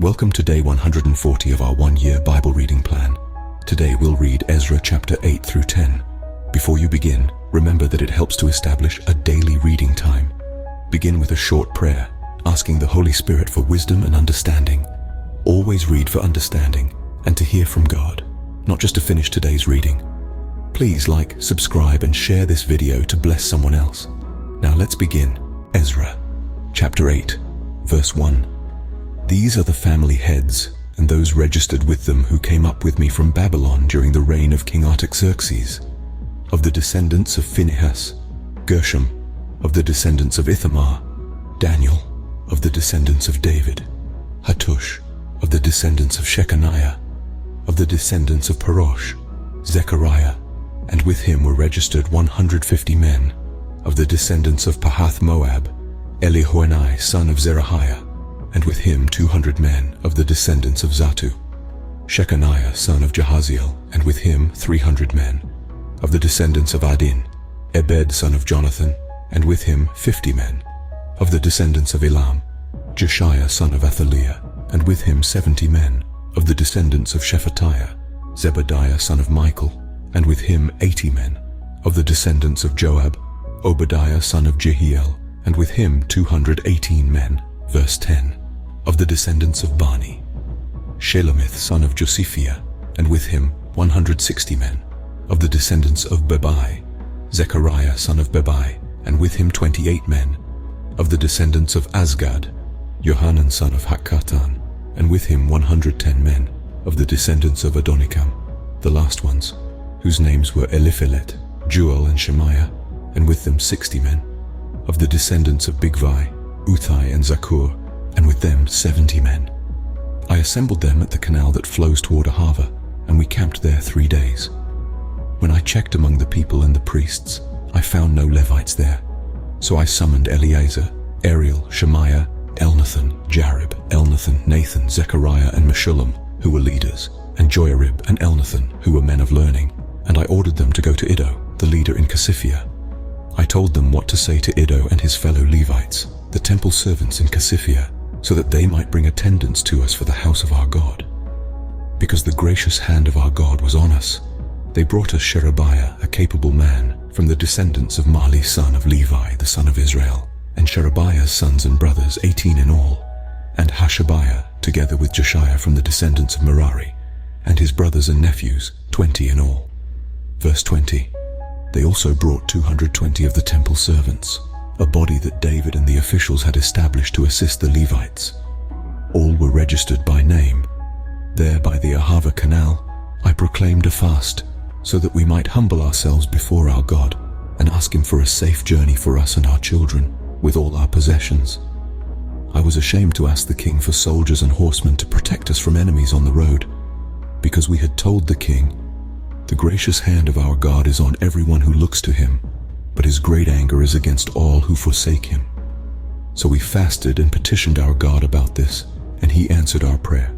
Welcome to day 140 of our one-year Bible reading plan. Today we'll read Ezra chapter 8 through 10. Before you begin, remember that it helps to establish a daily reading time. Begin with a short prayer, asking the Holy Spirit for wisdom and understanding. Always read for understanding and to hear from God, not just to finish today's reading. Please like, subscribe, and share this video to bless someone else. Now let's begin. Ezra chapter 8, verse 1. These are the family heads and those registered with them who came up with me from Babylon during the reign of King Artaxerxes. Of the descendants of Phinehas, Gershom; of the descendants of Ithamar, Daniel; of the descendants of David, Hattush; of the descendants of Shechaniah; of the descendants of Parosh, Zechariah, and with him were registered 150 men; of the descendants of Pahath Moab, Elihoenai son of Zerahiah, and with him 200 men; of the descendants of Zattu, Shechaniah son of Jahaziel, and with him 300 men; of the descendants of Adin, Ebed son of Jonathan, and with him 50 men; of the descendants of Elam, Jeshiah son of Athaliah, and with him 70 men; of the descendants of Shephatiah, Zebadiah son of Michael, and with him 80 men; of the descendants of Joab, Obadiah son of Jehiel, and with him 218 men. Verse 10. Of the descendants of Bani, Shelomith son of Josiphiah, and with him 160 men; of the descendants of Bebai, Zechariah son of Bebai, and with him 28 men; of the descendants of Azgad, Johanan son of Hakkatan, and with him 110 men; of the descendants of Adonikam, the last ones, whose names were Eliphelet, Jeuel, and Shemaiah, and with them 60 men; of the descendants of Bigvai, Uthai, and Zakur, and with them 70 men. I assembled them at the canal that flows toward Ahava, and we camped there 3 days. When I checked among the people and the priests, I found no Levites there. So I summoned Eleazar, Ariel, Shemaiah, Elnathan, Jarib, Elnathan, Nathan, Zechariah, and Meshullam, who were leaders, and Joiarib and Elnathan, who were men of learning, and I ordered them to go to Iddo, the leader in Casiphia. I told them what to say to Iddo and his fellow Levites, the temple servants in Casiphia, so that they might bring attendance to us for the house of our God. Because the gracious hand of our God was on us, they brought us Sherebiah, a capable man, from the descendants of Mahli son of Levi, the son of Israel, and Sherebiah's sons and brothers, 18 in all, and Hashabiah, together with Josiah from the descendants of Merari, and his brothers and nephews, 20 in all. Verse 20. They also brought 220 of the temple servants, a body that David and the officials had established to assist the Levites. All were registered by name. There by the Ahava canal, I proclaimed a fast, so that we might humble ourselves before our God and ask him for a safe journey for us and our children, with all our possessions. I was ashamed to ask the king for soldiers and horsemen to protect us from enemies on the road, because we had told the king, "The gracious hand of our God is on everyone who looks to him, but his great anger is against all who forsake him." So we fasted and petitioned our God about this, and he answered our prayer.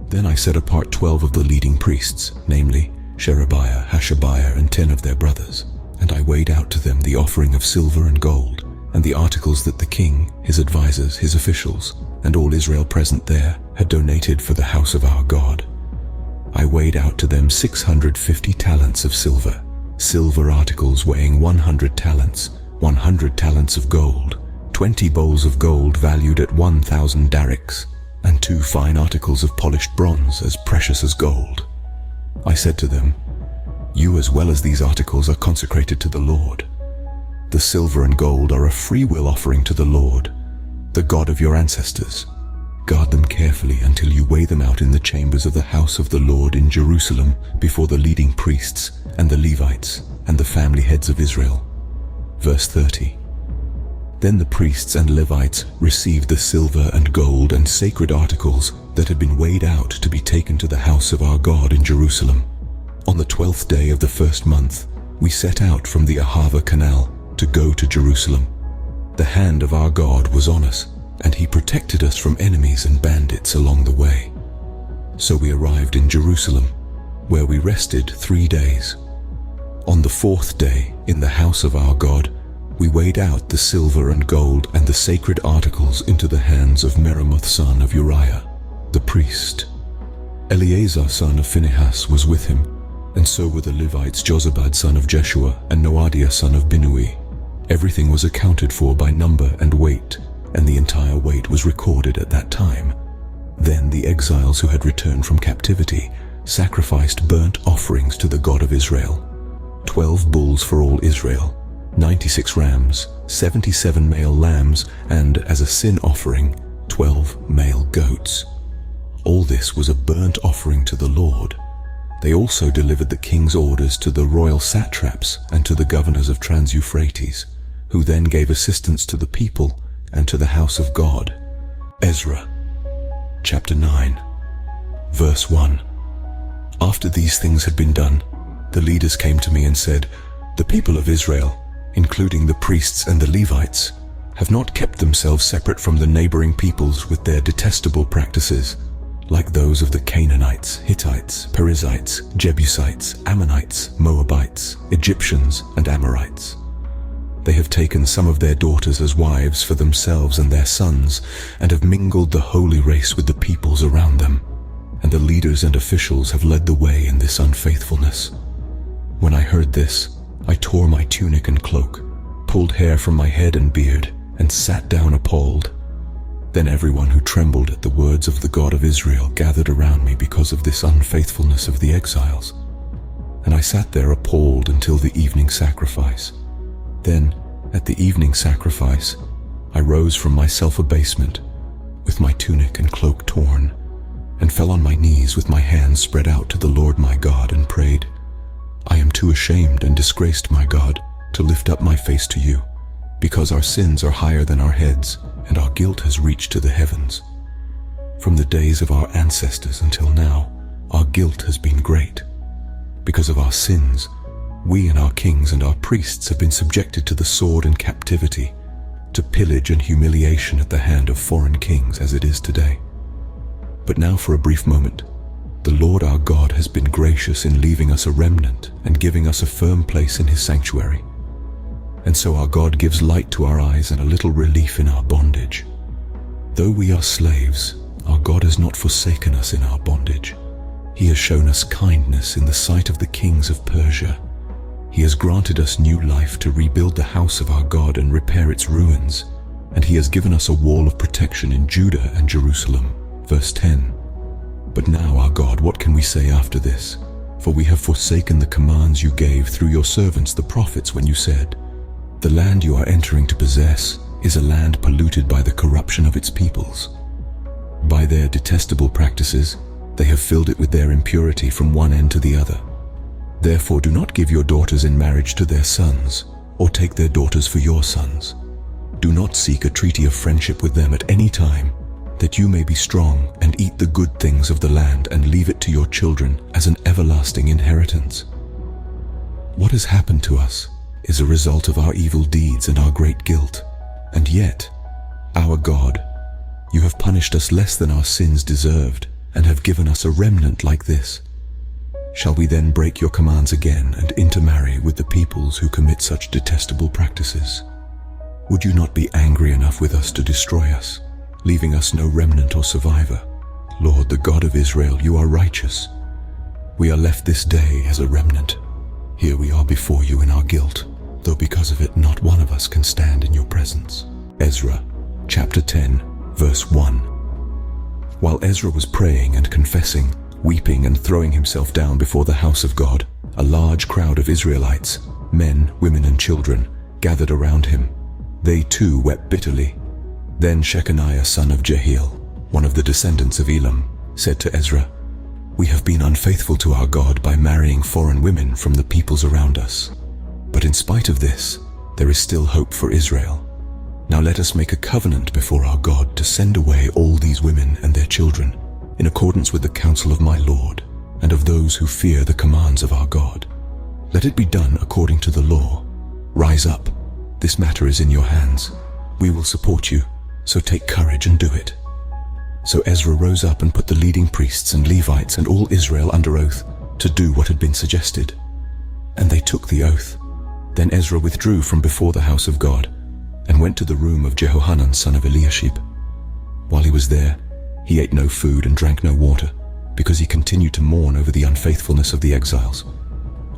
Then I set apart 12 of the leading priests, namely Sherebiah, Hashabiah, and 10 of their brothers, and I weighed out to them the offering of silver and gold, and the articles that the king, his advisers, his officials, and all Israel present there had donated for the house of our God. I weighed out to them 650 talents of silver, silver articles weighing 100 talents, 100 talents of gold, 20 bowls of gold valued at 1,000 darics, and 2 fine articles of polished bronze as precious as gold. I said to them, "You as well as these articles are consecrated to the Lord. The silver and gold are a free-will offering to the Lord, the God of your ancestors. Guard them carefully until you weigh them out in the chambers of the house of the Lord in Jerusalem before the leading priests and the Levites and the family heads of Israel." Verse 30. Then the priests and Levites received the silver and gold and sacred articles that had been weighed out to be taken to the house of our God in Jerusalem. On the 12th day of the first month, we set out from the Ahava canal to go to Jerusalem. The hand of our God was on us, and he protected us from enemies and bandits along the way. So we arrived in Jerusalem, where we rested 3 days. On the 4th day, in the house of our God, We weighed out the silver and gold and the sacred articles into the hands of Meremoth son of Uriah, the priest. Eleazar son of Phinehas was with him, and so were the Levites Jozabad son of Jeshua and Noadiah son of Binnui. Everything was accounted for by number and weight, and the entire weight was recorded at that time. Then the exiles who had returned from captivity sacrificed burnt offerings to the God of Israel. 12 bulls for all Israel, 96 rams, 77 male lambs, and as a sin offering, 12 male goats. All this was a burnt offering to the Lord. They also delivered the king's orders to the royal satraps and to the governors of Trans-Euphrates, who then gave assistance to the people and to the house of God. Ezra, chapter 9, verse 1. After these things had been done, the leaders came to me and said, "The people of Israel, including the priests and the Levites, have not kept themselves separate from the neighboring peoples with their detestable practices, like those of the Canaanites, Hittites, Perizzites, Jebusites, Ammonites, Moabites, Egyptians, and Amorites. They have taken some of their daughters as wives for themselves and their sons, and have mingled the holy race with the peoples around them, and the leaders and officials have led the way in this unfaithfulness." When I heard this, I tore my tunic and cloak, pulled hair from my head and beard, and sat down appalled. Then everyone who trembled at the words of the God of Israel gathered around me because of this unfaithfulness of the exiles. And I sat there appalled until the evening sacrifice. Then, at the evening sacrifice, I rose from my self-abasement, with my tunic and cloak torn, and fell on my knees with my hands spread out to the Lord my God and prayed, "I am too ashamed and disgraced, my God, to lift up my face to you, because our sins are higher than our heads, and our guilt has reached to the heavens. From the days of our ancestors until now, our guilt has been great. Because of our sins, we and our kings and our priests have been subjected to the sword and captivity, to pillage and humiliation at the hand of foreign kings as it is today. But now for a brief moment, the Lord our God has been gracious in leaving us a remnant and giving us a firm place in his sanctuary. And so our God gives light to our eyes and a little relief in our bondage. Though we are slaves, our God has not forsaken us in our bondage. He has shown us kindness in the sight of the kings of Persia. He has granted us new life to rebuild the house of our God and repair its ruins, and he has given us a wall of protection in Judah and Jerusalem." Verse 10. "But now, our God, what can we say after this? For we have forsaken the commands you gave through your servants the prophets when you said, 'The land you are entering to possess is a land polluted by the corruption of its peoples. By their detestable practices, they have filled it with their impurity from one end to the other. Therefore do not give your daughters in marriage to their sons, or take their daughters for your sons. Do not seek a treaty of friendship with them at any time, that you may be strong and eat the good things of the land and leave it to your children as an everlasting inheritance.' What has happened to us is a result of our evil deeds and our great guilt. And yet, our God, you have punished us less than our sins deserved and have given us a remnant like this. Shall we then break your commands again and intermarry with the peoples who commit such detestable practices? Would you not be angry enough with us to destroy us, leaving us no remnant or survivor? Lord, the God of Israel, you are righteous. We are left this day as a remnant. Here we are before you in our guilt, though because of it not one of us can stand in your presence." Ezra, chapter 10, verse 1. While Ezra was praying and confessing, weeping and throwing himself down before the house of God, a large crowd of Israelites, men, women, and children, gathered around him. They too wept bitterly. Then Shechaniah son of Jehiel, one of the descendants of Elam, said to Ezra, "We have been unfaithful to our God by marrying foreign women from the peoples around us. But in spite of this, there is still hope for Israel. Now let us make a covenant before our God to send away all these women and their children, in accordance with the counsel of my Lord, and of those who fear the commands of our God. Let it be done according to the law. Rise up, this matter is in your hands. We will support you, so take courage and do it." So Ezra rose up and put the leading priests and Levites and all Israel under oath to do what had been suggested. And they took the oath. Then Ezra withdrew from before the house of God and went to the room of Jehohanan son of Eliashib. While he was there, he ate no food and drank no water, because he continued to mourn over the unfaithfulness of the exiles.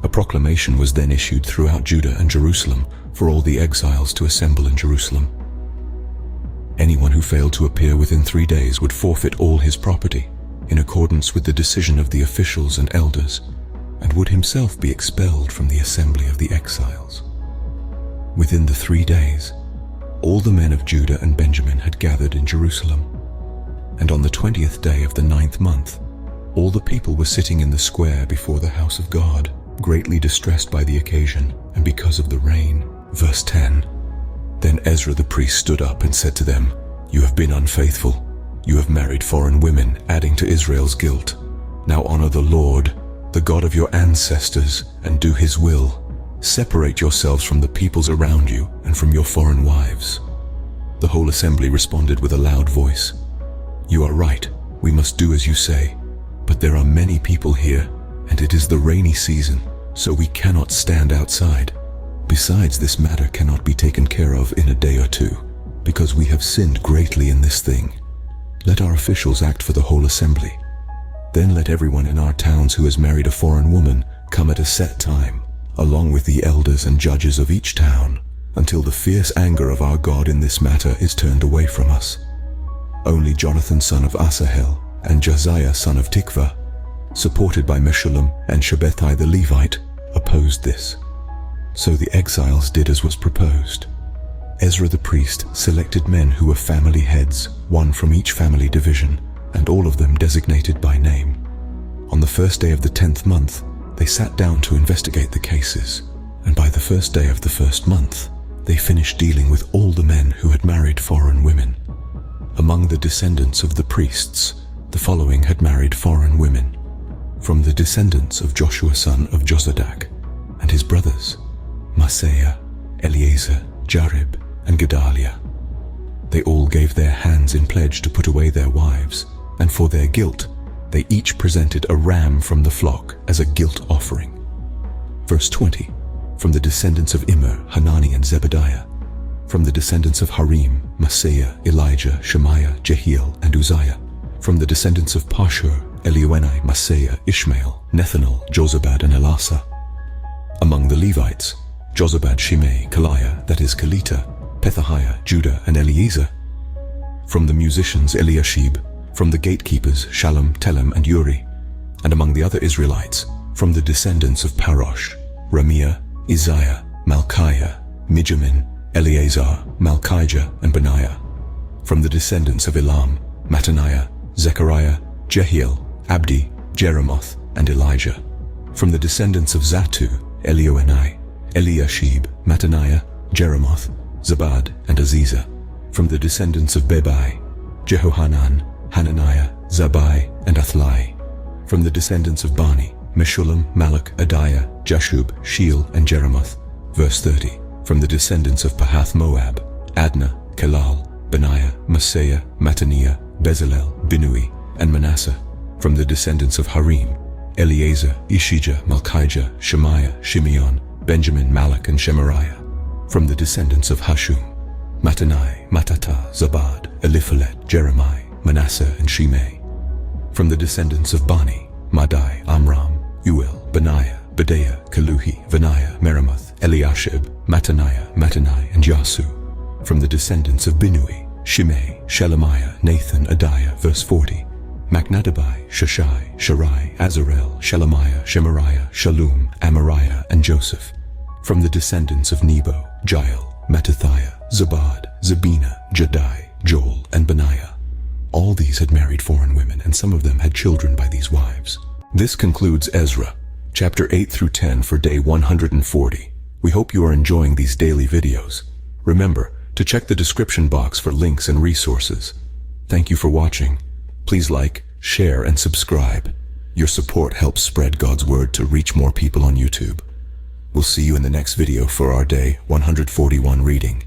A proclamation was then issued throughout Judah and Jerusalem for all the exiles to assemble in Jerusalem. Anyone who failed to appear within 3 days would forfeit all his property, in accordance with the decision of the officials and elders, and would himself be expelled from the assembly of the exiles. Within the 3 days, all the men of Judah and Benjamin had gathered in Jerusalem, and on the 20th day of the 9th month, all the people were sitting in the square before the house of God, greatly distressed by the occasion and because of the rain. Verse 10. Then Ezra the priest stood up and said to them, "You have been unfaithful. You have married foreign women, adding to Israel's guilt. Now honor the Lord, the God of your ancestors, and do his will. Separate yourselves from the peoples around you and from your foreign wives." The whole assembly responded with a loud voice, "You are right, we must do as you say. But there are many people here, and it is the rainy season, so we cannot stand outside. Besides, this matter cannot be taken care of in a day or two, because we have sinned greatly in this thing. Let our officials act for the whole assembly. Then let everyone in our towns who has married a foreign woman come at a set time, along with the elders and judges of each town, until the fierce anger of our God in this matter is turned away from us." Only Jonathan son of Asahel and Josiah son of Tikvah, supported by Meshullam and Shabbethai the Levite, opposed this. So the exiles did as was proposed. Ezra the priest selected men who were family heads, one from each family division, and all of them designated by name. On the first day of the 10th month, they sat down to investigate the cases, and by the first day of the first month, they finished dealing with all the men who had married foreign women. Among the descendants of the priests, the following had married foreign women. From the descendants of Joshua son of Jozadak and his brothers, Maaseiah, Eleazar, Jarib, and Gedaliah. They all gave their hands in pledge to put away their wives, and for their guilt, they each presented a ram from the flock as a guilt offering. Verse 20, from the descendants of Immer, Hanani and Zebediah. From the descendants of Harim, Maaseiah, Elijah, Shemaiah, Jehiel, and Uzziah. From the descendants of Pashur, Elioenai, Maaseiah, Ishmael, Nethanel, Jozabad, and Elasa. Among the Levites, Jozabad, Shimei, Kaliah, that is Kelita, Pethahiah, Judah, and Eliezer. From the musicians, Eliashib. From the gatekeepers, Shallum, Telem, and Uri. And among the other Israelites, from the descendants of Parosh, Ramiah, Isaiah, Malchiah, Mijamin, Eleazar, Malchijah, and Benaiah. From the descendants of Elam, Mattaniah, Zechariah, Jehiel, Abdi, Jeremoth, and Elijah. From the descendants of Zatu, Elioenai, Eliashib, Mattaniah, Jeremoth, Zabad, and Aziza. From the descendants of Bebai, Jehohanan, Hananiah, Zabai, and Athlai. From the descendants of Bani, Meshullam, Malach, Adiah, Jashub, Sheel, and Jeremoth. Verse 30. From the descendants of Pahath Moab, Adnah, Kelal, Benaiah, Maaseiah, Mattaniah, Bezalel, Binui, and Manasseh. From the descendants of Harim, Eleazar, Ishijah, Malchijah, Shemaiah, Shimeon, Benjamin, Malach, and Shemariah. From the descendants of Hashum, Mattanai, Mattata, Zabad, Eliphalet, Jeremiah, Manasseh, and Shimei. From the descendants of Bani, Madai, Amram, Uel, Benaiah, Bedaiah, Kaluhi, Vaniah, Meremoth, Eliashib, Mattaniah, Mattanai, and Yasu. From the descendants of Binui, Shimei, Shelemiah, Nathan, Adiah. Verse 40. Machnadabai, Shashai, Sharai, Azarel, Shelemiah, Shemariah, Shalom, Amariah, and Joseph. From the descendants of Nebo, Jael, Mattithiah, Zabad, Zabina, Jadai, Joel, and Benaiah. All these had married foreign women, and some of them had children by these wives. This concludes Ezra, chapter 8 through 10 for day 140. We hope you are enjoying these daily videos. Remember to check the description box for links and resources. Thank you for watching. Please like, share, and subscribe. Your support helps spread God's word to reach more people on YouTube. We'll see you in the next video for our day 141 reading.